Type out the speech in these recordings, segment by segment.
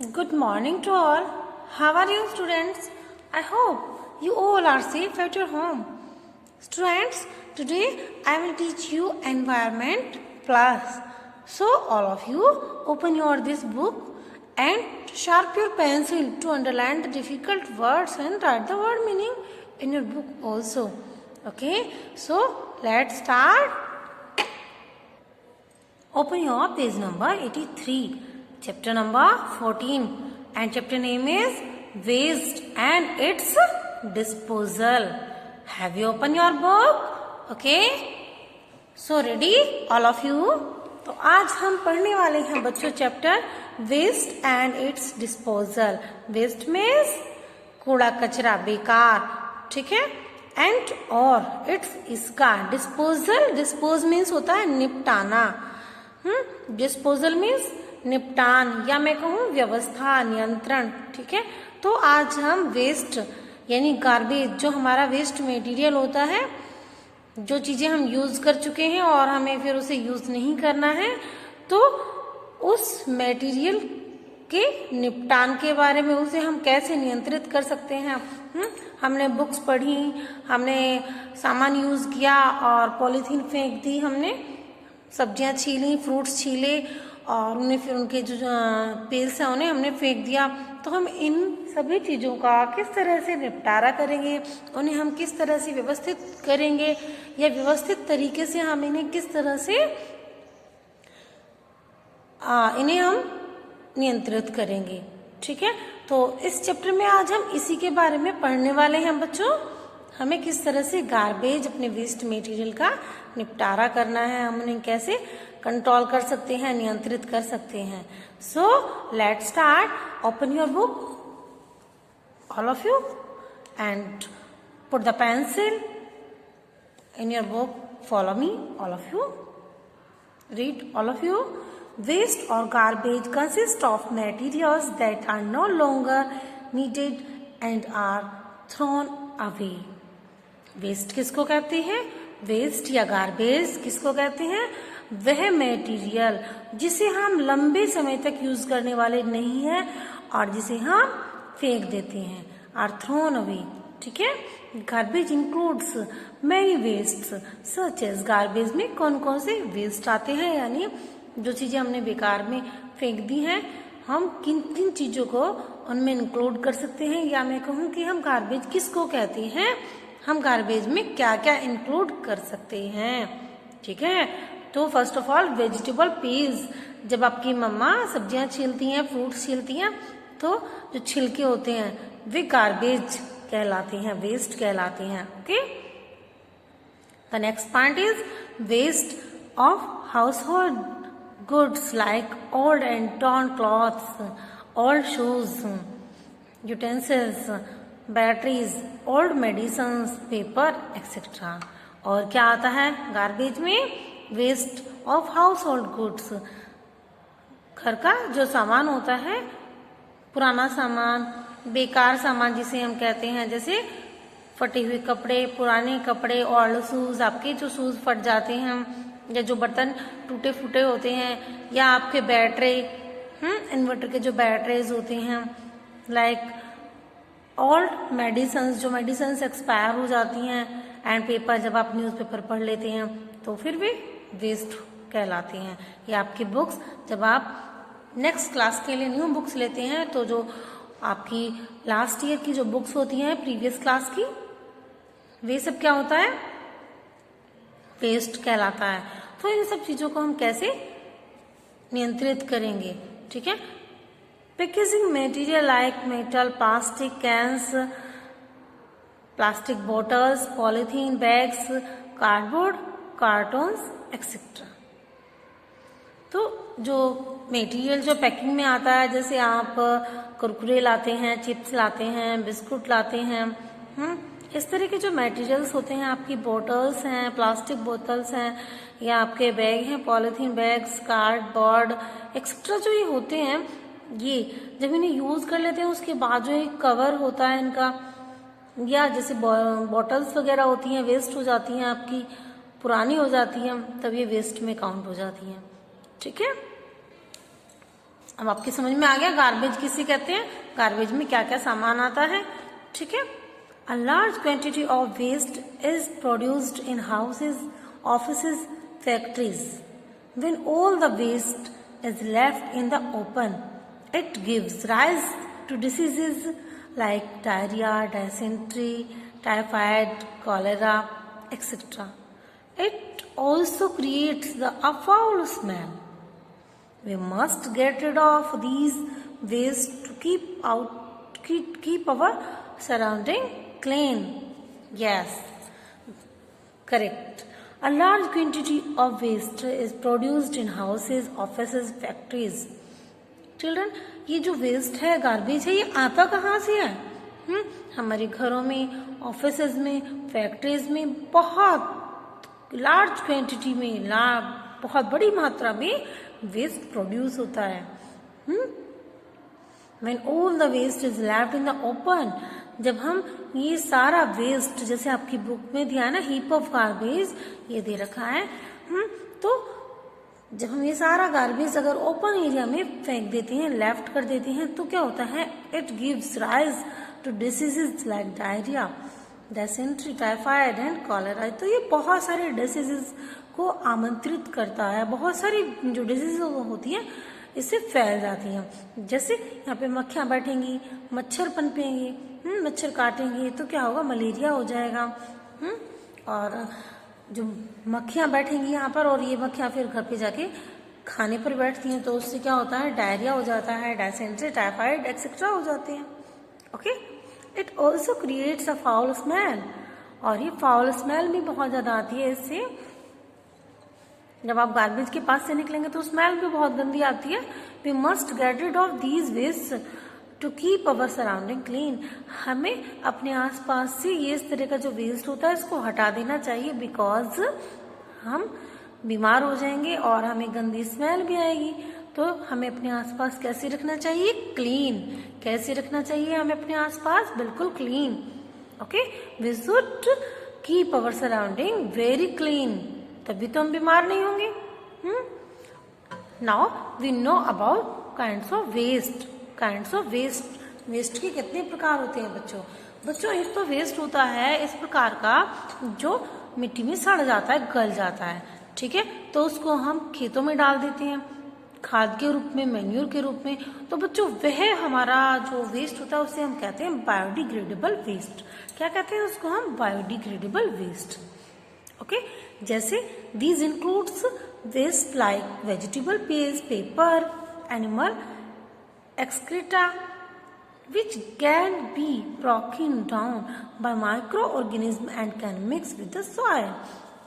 Good morning to all. How are you, students? I hope you all are safe at your home. Students, today I will teach you Environment Plus. So, all of you open your this book and sharp your pencil to underline the difficult words and write the word meaning in your book also. Okay, so let's start. Open your page number 83. Chapter number 14 and chapter name is Waste and its Disposal. Have you opened your book? Okay. So ready all of you? तो आज हम पढ़ने वाले हैं बच्चों chapter waste and its disposal. Waste means कूड़ा कचरा बेकार, ठीक है. एंड और इट्स इसका डिस्पोजल, डिस्पोज मीन्स होता है निपटाना. डिस्पोजल मीन्स निपटान या मैं कहूँ व्यवस्था, नियंत्रण, ठीक है. तो आज हम वेस्ट यानी गार्बेज, जो हमारा वेस्ट मटेरियल होता है, जो चीजें हम यूज कर चुके हैं और हमें फिर उसे यूज नहीं करना है, तो उस मटेरियल के निपटान के बारे में, उसे हम कैसे नियंत्रित कर सकते हैं. हमने बुक्स पढ़ी, हमने सामान यूज किया और पॉलीथीन फेंक दी, हमने सब्जियां छीली, फ्रूट्स छीले और उन्हें फिर उनके जो पेल्स हैं उन्हें हमने फेंक दिया. तो हम इन सभी चीज़ों का किस तरह से निपटारा करेंगे, उन्हें हम किस तरह से व्यवस्थित करेंगे या व्यवस्थित तरीके से हम इन्हें किस तरह से इन्हें हम नियंत्रित करेंगे, ठीक है. तो इस चैप्टर में आज हम इसी के बारे में पढ़ने वाले हैं बच्चों. हमें किस तरह से गार्बेज, अपने वेस्ट मटेरियल का निपटारा करना है, हम उन्हें कैसे कंट्रोल कर सकते हैं, नियंत्रित कर सकते हैं. So let's start. Open your book all of you and put the pencil in your book. Follow me, all of you. Read, all of you. Waste or garbage consists of materials that are no longer needed and are thrown away. Waste किसको कहते हैं? Waste या garbage किसको कहते हैं? वह material जिसे हम लंबे समय तक यूज करने वाले नहीं है और जिसे हम फेंक देते हैं, आर थ्रोन अवे, ठीक है. Garbage includes many waste such as. Garbage में कौन कौन से वेस्ट आते हैं, यानी जो चीजें हमने बेकार में फेंक दी हैं, हम किन किन चीजों को उनमें इंक्लूड कर सकते हैं, या मैं कहूँ कि हम गार्बेज किसको कहते हैं, हम गार्बेज में क्या क्या इंक्लूड कर सकते हैं, ठीक है. तो first of all vegetable peels. जब आपकी मम्मा सब्जियां छीलती हैं, फ्रूट्स छीलती हैं, तो जो छिलके होते हैं वे गार्बेज कहलाते हैं, वेस्ट कहलाते हैं. Okay. The next point is waste of household goods like old and torn clothes, old shoes, utensils, batteries, old medicines, paper etcetera. और क्या आता है गार्बेज में? Waste of household goods. घर का जो सामान होता है, पुराना सामान, बेकार सामान जिसे हम कहते हैं, जैसे फटे हुए कपड़े, पुराने कपड़े, ओल्ड शूज, आपके जो शूज फट जाते हैं, या जो बर्तन टूटे फूटे होते हैं, या आपके बैटरी, इन्वर्टर के जो बैटरीज होते हैं, लाइक ओल्ड मेडिसिन्स, जो मेडिसिन्स एक्सपायर हो जाती हैं, एंड पेपर, जब आप न्यूज़पेपर पढ़ लेते हैं तो फिर वे वेस्ट कहलाते हैं. या आपकी बुक्स, जब आप नेक्स्ट क्लास के लिए न्यू बुक्स लेते हैं, तो जो आपकी लास्ट ईयर की जो बुक्स होती हैं प्रीवियस क्लास की, वे सब क्या होता है? वेस्ट कहलाता है. तो इन सब चीजों को हम कैसे नियंत्रित करेंगे, ठीक है. Packaging material like metal, plastic cans, plastic bottles, polythene bags, cardboard, cartons etcetera. तो जो मटेरियल जो पैकिंग में आता है, जैसे आप कुरकुरे लाते हैं, चिप्स लाते हैं, बिस्कुट लाते हैं, इस तरह के जो मटेरियल्स होते हैं, आपकी बोतल्स हैं, प्लास्टिक बोतल्स हैं, या आपके बैग हैं, पॉलीथीन बैग्स, कार्डबोर्ड एक्सेट्रा, जो ये होते हैं, ये जब इन्हें यूज कर लेते हैं उसके बाद जो एक कवर होता है इनका, या जैसे बॉटल्स वगैरह होती हैं, वेस्ट हो जाती हैं, आपकी पुरानी हो जाती हैं, तब ये वेस्ट में काउंट हो जाती हैं, ठीक है. अब आपकी समझ में आ गया गार्बेज किसे कहते हैं, गार्बेज में क्या क्या सामान आता है, ठीक है। A large quantity of waste is produced in houses, offices, factories. When all the waste is left in the open, it gives rise to diseases like diarrhea, dysentery, typhoid, cholera, etc. It also creates a foul smell. We must get rid of these waste to keep our surrounding clean. Yes, correct. A large quantity of waste is produced in houses, offices, factories. Children, ये जो waste है, garbage है, ये आता कहाँ से है? हमारे घरों में, ऑफिसेज में, फैक्ट्रीज में बहुत लार्ज क्वांटिटी में, बहुत बड़ी मात्रा में वेस्ट प्रोड्यूस होता है। When all the waste is left in the open, जब हम ये सारा वेस्ट, जैसे आपकी बुक में दिया है ना, हीप ऑफ गार्बेज, ये दे रखा है, तो जब हम ये सारा गार्बेज अगर ओपन एरिया में फेंक देते हैं, लेफ्ट कर देते हैं, तो क्या होता है? It gives rise to diseases like diarrhoea, dysentery, typhoid and cholera. तो ये बहुत सारे डिसीजेज को आमंत्रित करता है, बहुत सारी जो डिजीज होती हैं इससे फैल जाती हैं। जैसे यहाँ पे मक्खियाँ बैठेंगी, मच्छर पनपेंगे, मच्छर काटेंगे, तो क्या होगा? मलेरिया हो जाएगा। और जो मक्खियाँ बैठेंगी यहाँ पर, और ये मक्खियाँ फिर घर पे जाके खाने पर बैठती हैं, तो उससे क्या होता है? डायरिया हो जाता है, डायसेंट्री, टाइफाइड एक्सेट्रा हो जाते हैं। Okay, it also creates a foul smell, और ये फाउल स्मेल भी बहुत ज्यादा आती है इससे। जब आप गार्बेज के पास से निकलेंगे तो स्मेल भी बहुत गंदी आती है। We must get rid of these waste to keep our surrounding clean. हमें अपने आसपास से ये इस तरह का जो वेस्ट होता है इसको हटा देना चाहिए, बिकॉज हम बीमार हो जाएंगे और हमें गंदी स्मेल भी आएगी। तो हमें अपने आसपास कैसे रखना चाहिए? क्लीन। कैसे रखना चाहिए हमें अपने आसपास? बिल्कुल clean. Okay, we should keep our surrounding very clean, तभी तो हम बीमार नहीं होंगे। Now we know about kinds of waste. Kinds of waste, waste के कितने प्रकार होते हैं बच्चों? एक तो वेस्ट होता है इस प्रकार का जो मिट्टी में सड़ जाता है, गल जाता है, ठीक है, तो उसको हम खेतों में डाल देते हैं खाद के रूप में, मैन्यूर के रूप में। तो बच्चों वह हमारा जो वेस्ट होता है उसे हम कहते हैं बायोडिग्रेडेबल वेस्ट। क्या कहते हैं उसको हम? Biodegradable waste. ओके, जैसे these includes waste like vegetable paste, paper, animal excreta which can be broken down by microorganism and can mix with the soil।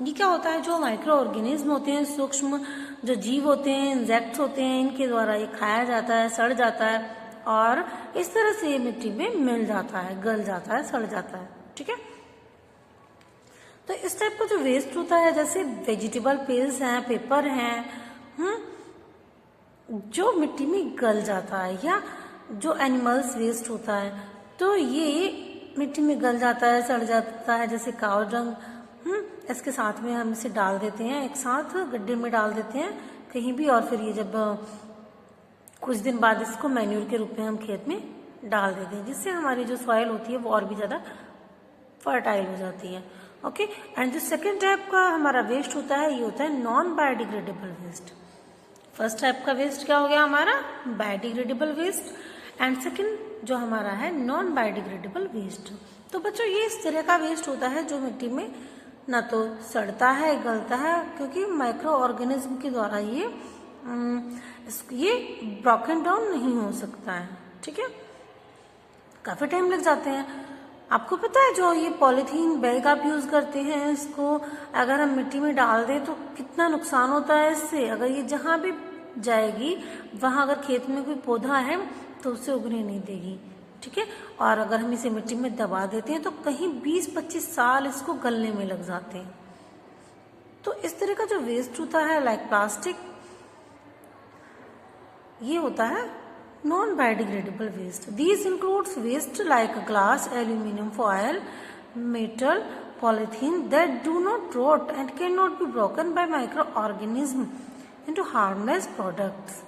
ये क्या होता है? जो माइक्रो ऑर्गेनिज्म होते हैं, सूक्ष्म जो जीव होते हैं, इंसेक्ट्स होते हैं, इनके द्वारा ये खाया जाता है, सड़ जाता है, और इस तरह से ये मिट्टी में मिल जाता है, गल जाता है, सड़ जाता है, ठीक है। तो इस टाइप का जो वेस्ट होता है, जैसे वेजिटेबल पेस्ट हैं, पेपर हैं, जो मिट्टी में गल जाता है, या जो एनिमल्स वेस्ट होता है, तो ये मिट्टी में गल जाता है, सड़ जाता है, जैसे काव डंग, इसके साथ में हम इसे डाल देते हैं, एक साथ गड्ढे में डाल देते हैं कहीं भी, और फिर ये जब कुछ दिन बाद इसको मैन्यूर के रूप में हम खेत में डाल देते हैं, जिससे हमारी जो सॉइल होती है वो और भी ज्यादा फर्टाइल हो जाती है। ओके, एंड जो सेकेंड टाइप का हमारा वेस्ट होता है, ये होता है non biodegradable waste. First type का वेस्ट क्या हो गया हमारा? बायोडिग्रेडेबल वेस्ट, एंड सेकंड जो हमारा है नॉन बायोडिग्रेडेबल वेस्ट। तो बच्चों ये इस तरह का वेस्ट होता है जो मिट्टी में ना तो सड़ता है, गलता है, क्योंकि माइक्रो ऑर्गेनिज्म के द्वारा ये ब्रोकन डाउन नहीं हो सकता है, ठीक है, काफी टाइम लग जाते हैं। आपको पता है जो ये पॉलीथीन बैग आप यूज करते हैं, इसको अगर हम मिट्टी में डाल दें तो कितना नुकसान होता है इससे। अगर ये जहां भी जाएगी वहां अगर खेत में कोई पौधा है तो उससे उगने नहीं देगी, ठीक है। और अगर हम इसे मिट्टी में दबा देते हैं तो कहीं 20-25 साल इसको गलने में लग जाते हैं। तो इस तरह का जो वेस्ट होता है लाइक प्लास्टिक, ये होता है non-biodegradable waste. These includes waste like glass, aluminum foil, metal, polythene that do not rot and cannot be broken by microorganisms into harmless products.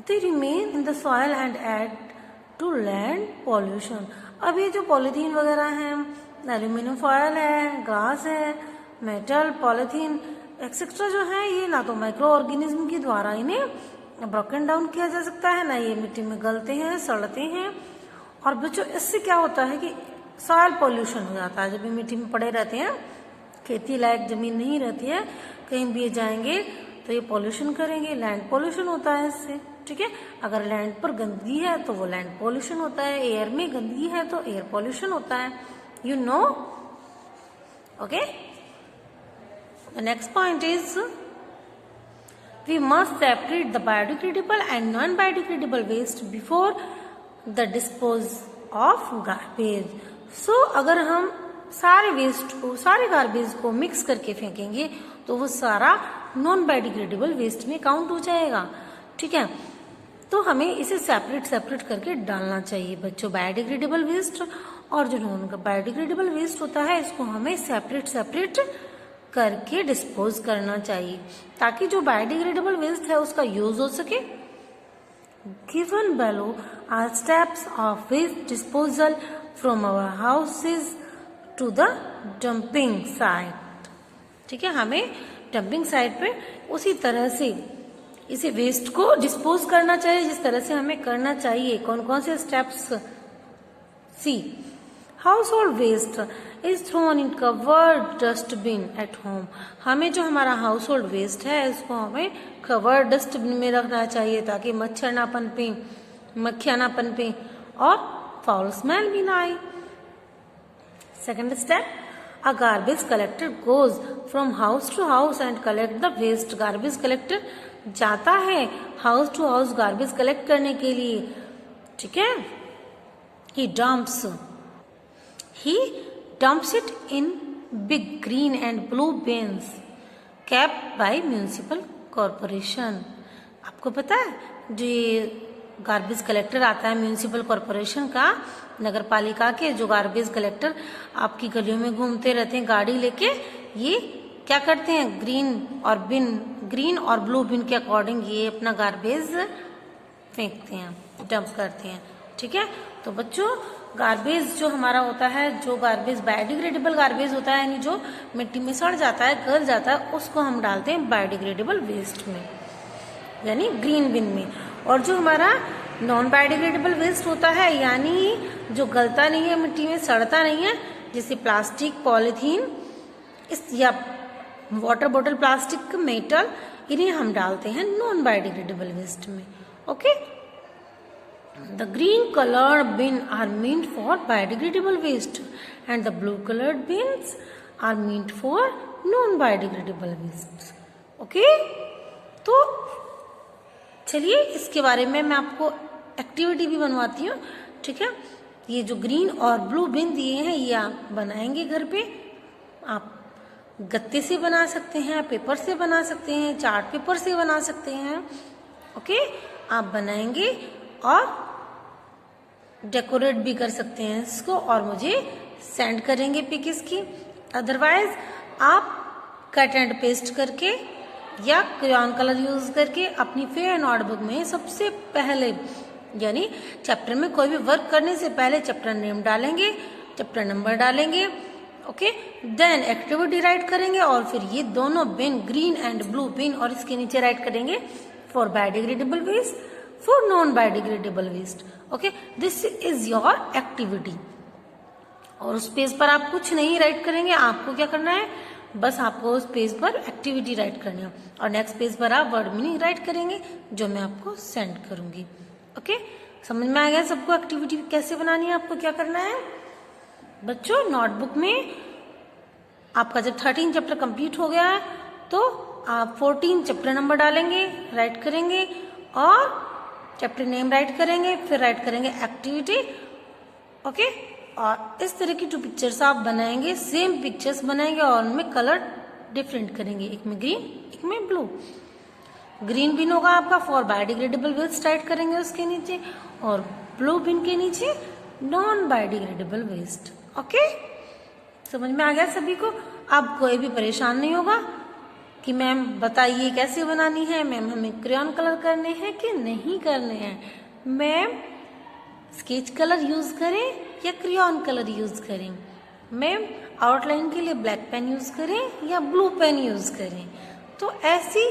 they remain in the soil and add to land pollution. अब ये जो polythene वगैरह हैं, aluminium foil है, glass है, metal, polythene etcetera जो है, ये ना तो माइक्रो ऑर्गेनिज्म के द्वारा इन्हें ब्रोकन डाउन किया जा सकता है, ना ये मिट्टी में गलते हैं, सड़ते हैं। और बच्चों इससे क्या होता है कि सॉइल पॉल्यूशन हो जाता है। जब ये मिट्टी में पड़े रहते हैं, खेती लायक जमीन नहीं रहती है, कहीं भी जाएंगे तो ये पॉल्यूशन करेंगे, लैंड पॉल्यूशन होता है इससे। ठीक है, अगर लैंड पर गंदगी है तो वो लैंड पॉल्यूशन होता है, एयर में गंदगी है तो एयर पॉल्यूशन होता है। You know, okay. The next point is we must separate the biodegradable and non-biodegradable waste before the dispose of garbage. So अगर हम सारे वेस्ट को, सारे गार्बेज को मिक्स करके फेंकेंगे तो वो सारा नॉन बायोडिग्रेडेबल वेस्ट में काउंट हो जाएगा। ठीक है, तो हमें इसे सेपरेट करके डालना चाहिए बच्चों। बायोडिग्रेडेबल वेस्ट और जो नॉन बायोडिग्रेडेबल वेस्ट होता है, इसको हमें सेपरेट करके डिस्पोज करना चाहिए ताकि जो बायोडिग्रेडेबल वेस्ट है उसका यूज हो सके। Given below are steps of waste disposal from our houses to the dumping site. ठीक है, हमें डंपिंग साइट पे उसी तरह से इसे वेस्ट को डिस्पोज करना चाहिए जिस तरह से हमें करना चाहिए। कौन कौन से steps? See, household waste is thrown in covered dustbin at home. हमें जो हमारा हाउसहोल्ड वेस्ट है इसको हमें कवर्ड डस्टबिन में रखना चाहिए ताकि मच्छर ना पनपे, मक्खियां ना पनपे और फाउल स्मेल भी ना आए। Second step, a garbage collector goes from house to house and collect the waste. garbage collector जाता है house to house garbage collect करने के लिए। ठीक है, he dumps it in big green and blue bins kept by municipal corporation. आपको पता है जो ये गार्बेज कलेक्टर आता है म्यूनिसिपल कॉरपोरेशन का, नगर पालिका के जो गार्बेज कलेक्टर आपकी गलियों में घूमते रहते हैं गाड़ी लेके, ये क्या करते हैं? ग्रीन और ब्लू बिन के अकॉर्डिंग ये अपना गार्बेज फेंकते हैं, डंप करते हैं। ठीक है, तो बच्चों गार्बेज जो हमारा होता है, जो गार्बेज बायोडिग्रेडेबल गार्बेज होता है यानी जो मिट्टी में सड़ जाता है, गल जाता है, उसको हम डालते हैं बायोडिग्रेडेबल वेस्ट में यानी ग्रीन बिन में। और जो हमारा नॉन बायोडिग्रेडेबल वेस्ट होता है यानी जो गलता नहीं है, मिट्टी में सड़ता नहीं है, जैसे प्लास्टिक, पॉलीथीन या वाटर बॉटल, प्लास्टिक, मेटल, इन्हें हम डालते हैं नॉन बायोडिग्रेडेबल वेस्ट में। Okay, the green coloured bin are meant for biodegradable waste and the blue coloured bins are meant for non biodegradable waste. Okay, तो चलिए इसके बारे में मैं आपको एक्टिविटी भी बनवाती हूँ। ठीक है, ये जो ग्रीन और ब्लू बिन दिए हैं ये आप बनाएंगे घर पे। आप गत्ते से बना सकते हैं, पेपर से बना सकते हैं, चार्ट पेपर से बना सकते हैं। ओके, आप बनाएंगे और डेकोरेट भी कर सकते हैं इसको और मुझे सेंड करेंगे पिक इसकी। अदरवाइज आप कट एंड पेस्ट करके या क्रेयॉन कलर यूज करके अपनी फेयर नोटबुक में सबसे पहले यानी चैप्टर में कोई भी वर्क करने से पहले चैप्टर नेम डालेंगे, चैप्टर नंबर डालेंगे। ओके, देन एक्टिविटी राइट करेंगे और फिर ये दोनों bin, green and blue bin, और इसके नीचे राइट करेंगे for biodegradable waste, for non biodegradable waste. Okay, this is your activity. और उस पेज पर आप कुछ नहीं राइट करेंगे, आपको क्या करना है, बस आपको उस पेज पर एक्टिविटी राइट करनी है और नेक्स्ट पेज पर आप वर्ड मीनिंग राइट करेंगे जो मैं आपको सेंड करूंगी। ओके, समझ में आ गया सबको एक्टिविटी कैसे बनानी है, आपको क्या करना है? बच्चों नोटबुक में आपका जब 13 चैप्टर कंप्लीट हो गया है तो आप 14 चैप्टर नंबर डालेंगे, राइट करेंगे और चैप्टर नेम राइट करेंगे, फिर राइट करेंगे एक्टिविटी। ओके, और इस तरह की 2 पिक्चर्स आप बनाएंगे, सेम पिक्चर्स बनाएंगे और उनमें कलर डिफरेंट करेंगे, एक में ग्रीन एक में ब्लू। ग्रीन बिन होगा आपका फॉर बायोडिग्रेडेबल वेस्ट राइट करेंगे उसके नीचे और ब्लू बिन के नीचे नॉन बायोडिग्रेडेबल वेस्ट। ओके, समझ में आ गया सभी को? अब कोई भी परेशान नहीं होगा कि मैम बताइए कैसे बनानी है, मैम हमें क्रेयॉन कलर करने हैं कि नहीं करने हैं, मैम स्केच कलर यूज करें या क्रेयॉन कलर यूज करें, मैम आउटलाइन के लिए ब्लैक पेन यूज करें या ब्लू पेन यूज करें। तो ऐसी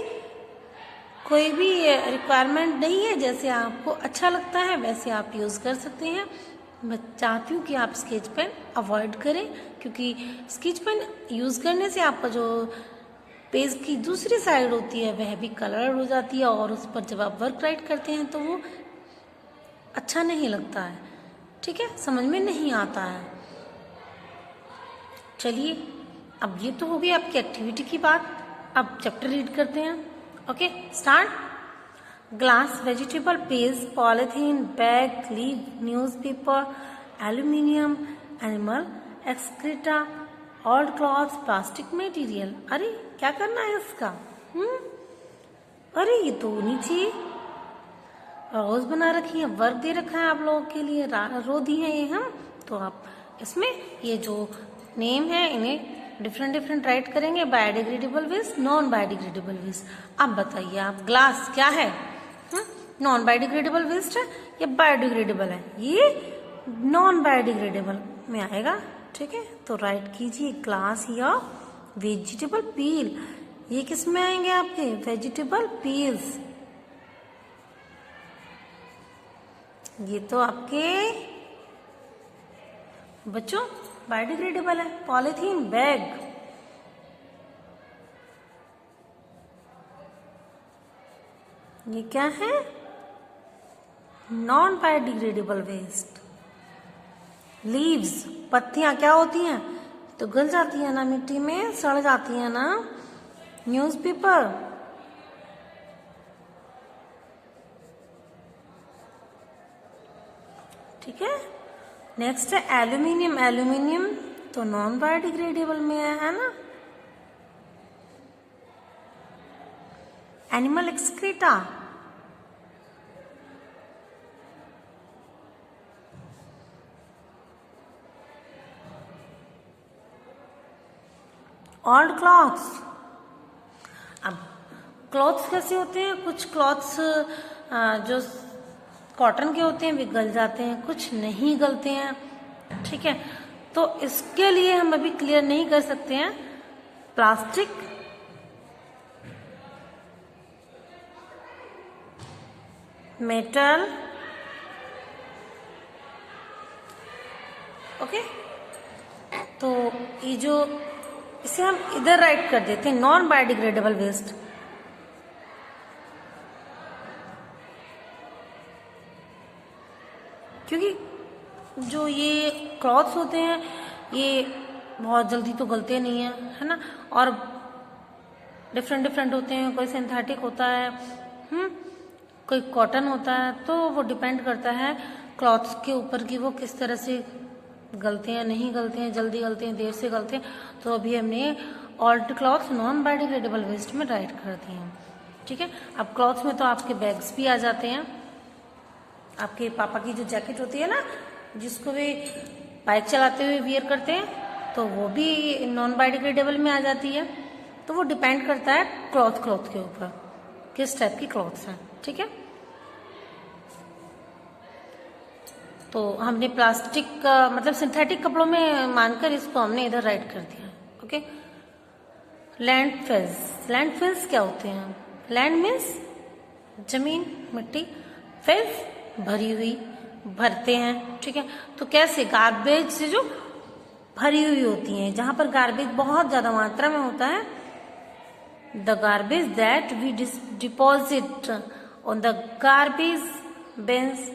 कोई भी रिक्वायरमेंट नहीं है, जैसे आपको अच्छा लगता है वैसे आप यूज कर सकते हैं। मैं चाहती हूँ कि आप स्केच पेन अवॉइड करें, क्योंकि स्केच पेन यूज करने से आपका जो पेज की दूसरी साइड होती है वह भी कलर हो जाती है, और उस पर जब आप वर्क राइट करते हैं तो वो अच्छा नहीं लगता है, ठीक है, समझ में नहीं आता है। चलिए, अब ये तो हो गई आपकी एक्टिविटी की बात, अब चैप्टर रीड करते हैं। Okay, start. Glass, vegetable, page, polythene, bag, leave, newspaper, aluminium, animal excreta, old clothes, plastic material. अरे क्या करना है इसका? अरे ये तो नीचे रोज बना रखी है, वर्क दे रखा है आप लोगों के लिए, रो दी है ये हम, तो आप इसमें ये जो नेम है इन्हें डिफरेंट डिफरेंट राइट करेंगे, biodegradable waste, non biodegradable waste. अब बताइए आप, ग्लास क्या है? नॉन बायोडिग्रेडेबल वेस्ट है या बायोडिग्रेडेबल है? ये नॉन बायोडिग्रेडेबल में आएगा, ठीक है, तो राइट कीजिए ग्लास या वेजिटेबल पील। ये किस में आएंगे आपके? Vegetable peels. ये तो आपके बच्चों बायोडिग्रेडेबल है। पॉलीथीन बैग, ये क्या है? Non biodegradable waste. लीव्स, पत्तियां क्या होती हैं? तो गल जाती है ना, मिट्टी में सड़ जाती है ना। न्यूज़पेपर, ठीक है। नेक्स्ट है एल्यूमिनियम। एल्यूमिनियम तो नॉन बायोडिग्रेडेबल में है ना। Animal excreta, old clothes. अब क्लॉथ्स कैसे होते हैं? कुछ क्लॉथ्स जो कॉटन के होते हैं वे गल जाते हैं, कुछ नहीं गलते हैं, ठीक है, तो इसके लिए हम अभी क्लियर नहीं कर सकते हैं। प्लास्टिक, मेटल, ओके, तो ये जो इसे हम इधर राइट कर देते हैं, नॉन बायोडिग्रेडेबल वेस्ट। क्योंकि जो ये क्लॉथ्स होते हैं ये बहुत जल्दी तो गलते नहीं है ना, और डिफरेंट डिफरेंट होते हैं, कोई सिंथेटिक होता है, कोई कॉटन होता है, तो वो डिपेंड करता है क्लॉथ्स के ऊपर कि वो किस तरह से गलते हैं, नहीं गलते हैं, जल्दी गलते हैं, देर से गलते हैं। तो अभी हमने old clothes non biodegradable waste में राइट कर दिए हैं, ठीक है। अब क्लॉथ्स में तो आपके बैग्स भी आ जाते हैं, आपके पापा की जो जैकेट होती है ना, जिसको वे बाइक चलाते हुए वियर करते हैं, तो वो भी नॉन बायोडिग्रेडेबल में आ जाती है। तो वो डिपेंड करता है क्लॉथ के ऊपर किस टाइप की क्लॉथ्स हैं, ठीक है। तो हमने प्लास्टिक का मतलब सिंथेटिक कपड़ों में मानकर इसको हमने इधर राइट कर दिया, ओके। लैंडफिल्स, लैंडफिल्स क्या होते हैं? लैंड मीन्स जमीन, मिट्टी, फिल्स भरी हुई, भरते हैं, ठीक है। तो कैसे? गार्बेज से जो भरी हुई होती हैं, जहां पर गार्बेज बहुत ज्यादा मात्रा में होता है, the garbage that we deposit on the garbage bins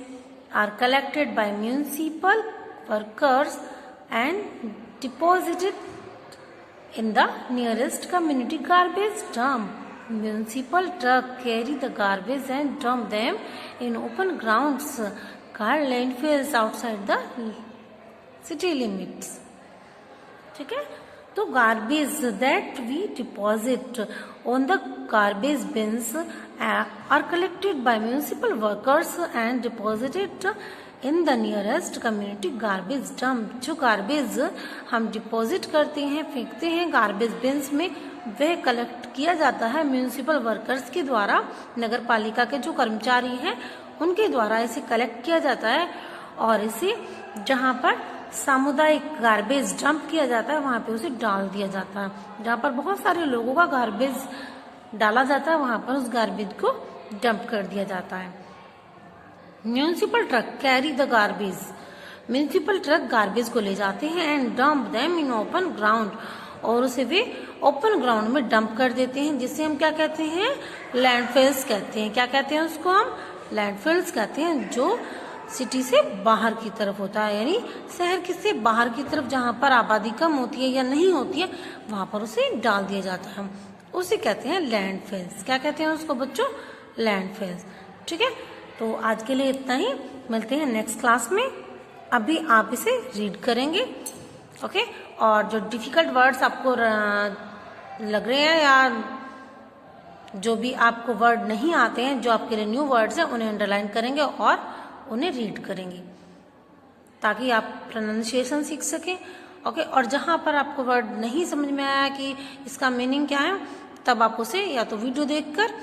are collected by municipal workers and deposited in the nearest community garbage dump. Municipal truck carry the garbage and dump them in open grounds called landfills outside the city limits. ठीक है, तो तो garbage that we deposit on the garbage bins are collected by municipal workers and deposited in the nearest community garbage dump. जो garbage हम deposit करते हैं, फेंकते हैं गार्बेज बिन्स में, वह कलेक्ट किया जाता है म्यूनिसिपल वर्कर्स के द्वारा। नगर पालिका के जो कर्मचारी हैं उनके द्वारा इसे कलेक्ट किया जाता है और इसे जहाँ पर सामुदायिक गार्बेज डंप किया जाता है वहाँ पे उसे डाल दिया जाता है। जहाँ पर बहुत सारे लोगों का गार्बेज डाला जाता है वहाँ पर उस गार्बेज को डंप कर दिया जाता है। Municipal truck carry the garbage. Municipal truck garbage को ले जाते हैं and dump them in open ground, और उसे वे ओपन ग्राउंड में डंप कर देते हैं, जिसे हम क्या कहते हैं, लैंडफिल्स कहते हैं। क्या कहते हैं उसको हम, लैंडफिल्स कहते हैं, जो सिटी से बाहर की तरफ होता है, यानी शहर के से बाहर की तरफ जहाँ पर आबादी कम होती है या नहीं होती है वहाँ पर उसे डाल दिया जाता है, उसे कहते हैं लैंडफिल्स। क्या कहते हैं उसको बच्चों, लैंडफिल्स। ठीक है, तो आज के लिए इतना ही, मिलते हैं नेक्स्ट क्लास में। अभी आप इसे रीड करेंगे, ओके। और जो डिफिकल्ट वर्ड्स आपको लग रहे हैं या जो भी आपको वर्ड नहीं आते हैं, जो आपके लिए न्यू वर्ड्स हैं, उन्हें अंडरलाइन करेंगे और उन्हें रीड करेंगे ताकि आप प्रोनाउंसिएशन सीख सकें, ओके। और जहाँ पर आपको वर्ड नहीं समझ में आया कि इसका मीनिंग क्या है, तब आप उसे या तो वीडियो देखकर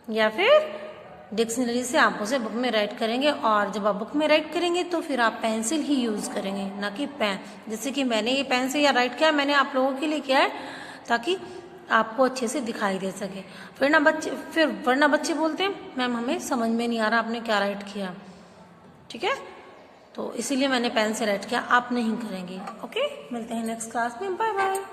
या फिर डिक्शनरी से आप उसे बुक में राइट करेंगे। और जब आप बुक में राइट करेंगे तो फिर आप पेंसिल ही यूज करेंगे, ना कि पेन। जैसे कि मैंने ये पेन से या राइट किया, मैंने आप लोगों के लिए किया है ताकि आपको अच्छे से दिखाई दे सके। वरना बच्चे बोलते हैं मैम हमें समझ में नहीं आ रहा आपने क्या राइट किया। ठीक है, तो इसीलिए मैंने पेन से राइट किया, आप नहीं करेंगे। ओके, मिलते हैं नेक्स्ट क्लास में, बाय बाय।